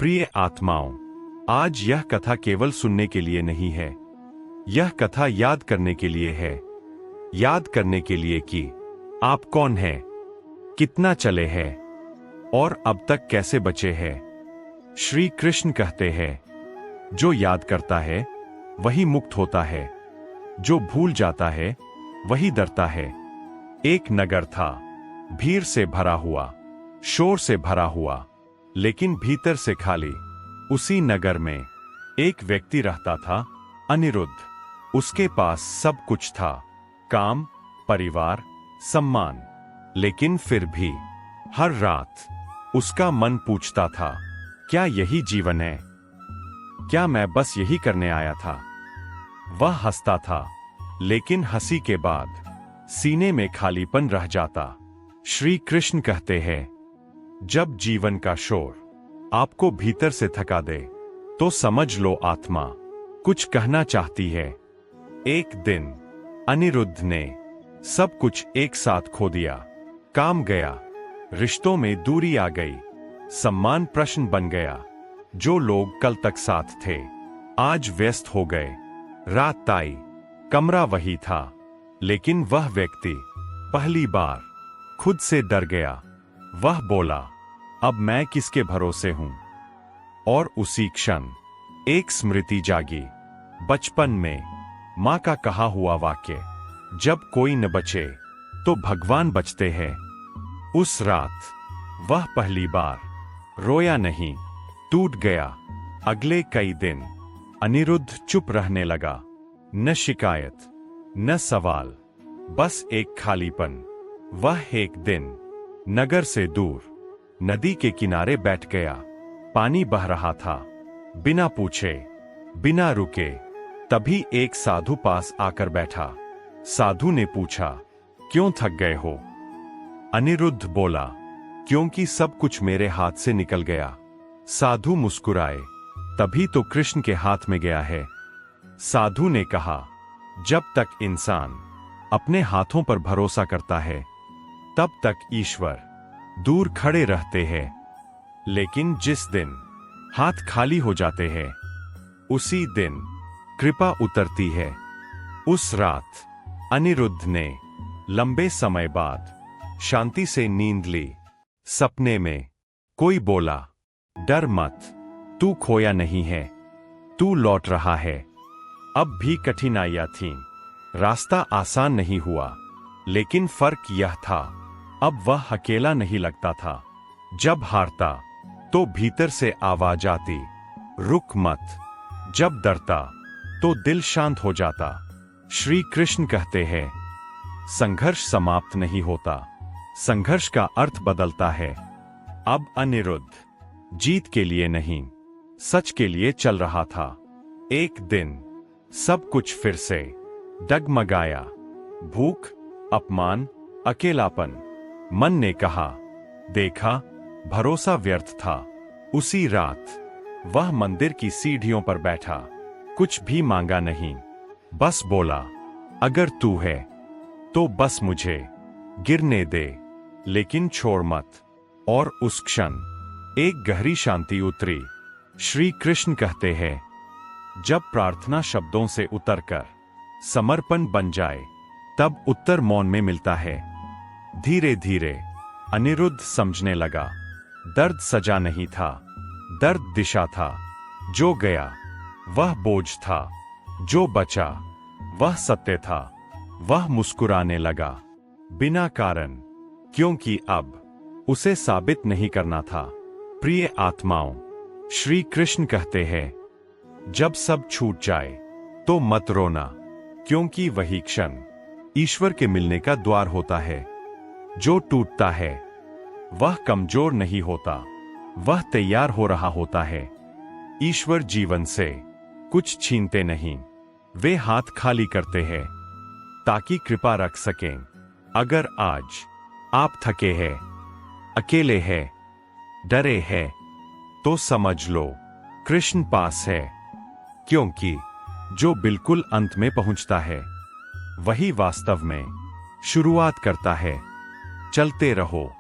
प्रिय आत्माओं, आज यह कथा केवल सुनने के लिए नहीं है। यह कथा याद करने के लिए है। याद करने के लिए कि आप कौन हैं, कितना चले हैं और अब तक कैसे बचे हैं। श्री कृष्ण कहते हैं, जो याद करता है वही मुक्त होता है, जो भूल जाता है वही डरता है। एक नगर था, भीड़ से भरा हुआ, शोर से भरा हुआ, लेकिन भीतर से खाली। उसी नगर में एक व्यक्ति रहता था, अनिरुद्ध। उसके पास सब कुछ था, काम, परिवार, सम्मान। लेकिन फिर भी हर रात उसका मन पूछता था, क्या यही जीवन है? क्या मैं बस यही करने आया था? वह हंसता था, लेकिन हंसी के बाद सीने में खालीपन रह जाता। श्री कृष्ण कहते हैं, जब जीवन का शोर आपको भीतर से थका दे, तो समझ लो आत्मा कुछ कहना चाहती है। एक दिन अनिरुद्ध ने सब कुछ एक साथ खो दिया। काम गया, रिश्तों में दूरी आ गई, सम्मान प्रश्न बन गया। जो लोग कल तक साथ थे, आज व्यस्त हो गए। रात आई, कमरा वही था, लेकिन वह व्यक्ति पहली बार खुद से डर गया। वह बोला, अब मैं किसके भरोसे हूं? और उसी क्षण एक स्मृति जागी। बचपन में मां का कहा हुआ वाक्य, जब कोई न बचे तो भगवान बचते हैं। उस रात वह पहली बार रोया नहीं, टूट गया। अगले कई दिन अनिरुद्ध चुप रहने लगा। न शिकायत, न सवाल, बस एक खालीपन। वह एक दिन नगर से दूर नदी के किनारे बैठ गया। पानी बह रहा था, बिना पूछे, बिना रुके। तभी एक साधु पास आकर बैठा। साधु ने पूछा, क्यों थक गए हो? अनिरुद्ध बोला, क्योंकि सब कुछ मेरे हाथ से निकल गया। साधु मुस्कुराए, तभी तो कृष्ण के हाथ में गया है। साधु ने कहा, जब तक इंसान अपने हाथों पर भरोसा करता है, तब तक ईश्वर दूर खड़े रहते हैं। लेकिन जिस दिन हाथ खाली हो जाते हैं, उसी दिन कृपा उतरती है। उस रात अनिरुद्ध ने लंबे समय बाद शांति से नींद ली। सपने में कोई बोला, डर मत, तू खोया नहीं है, तू लौट रहा है। अब भी कठिनाइयां थीं, रास्ता आसान नहीं हुआ, लेकिन फर्क यह था, अब वह अकेला नहीं लगता था। जब हारता तो भीतर से आवाज आती, रुक मत। जब डरता तो दिल शांत हो जाता। श्री कृष्ण कहते हैं, संघर्ष समाप्त नहीं होता, संघर्ष का अर्थ बदलता है। अब अनिरुद्ध जीत के लिए नहीं, सच के लिए चल रहा था। एक दिन सब कुछ फिर से डगमगाया। भूख, अपमान, अकेलापन। मन ने कहा, देखा, भरोसा व्यर्थ था। उसी रात वह मंदिर की सीढ़ियों पर बैठा, कुछ भी मांगा नहीं, बस बोला, अगर तू है तो बस मुझे गिरने दे, लेकिन छोड़ मत। और उस क्षण एक गहरी शांति उतरी। श्री कृष्ण कहते हैं, जब प्रार्थना शब्दों से उतरकर समर्पण बन जाए, तब उत्तर मौन में मिलता है। धीरे धीरे अनिरुद्ध समझने लगा, दर्द सजा नहीं था, दर्द दिशा था। जो गया वह बोझ था, जो बचा वह सत्य था। वह मुस्कुराने लगा, बिना कारण, क्योंकि अब उसे साबित नहीं करना था। प्रिय आत्माओं, श्री कृष्ण कहते हैं, जब सब छूट जाए तो मत रोना, क्योंकि वही क्षण ईश्वर के मिलने का द्वार होता है। जो टूटता है वह कमजोर नहीं होता, वह तैयार हो रहा होता है। ईश्वर जीवन से कुछ छीनते नहीं, वे हाथ खाली करते हैं ताकि कृपा रख सकें। अगर आज आप थके हैं, अकेले हैं, डरे हैं, तो समझ लो कृष्ण पास है। क्योंकि जो बिल्कुल अंत में पहुंचता है, वही वास्तव में शुरुआत करता है। चलते रहो,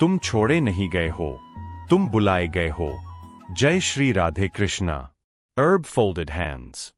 तुम छोड़े नहीं गए हो, तुम बुलाए गए हो। जय Shri Radhe Krishna. Herb folded hands.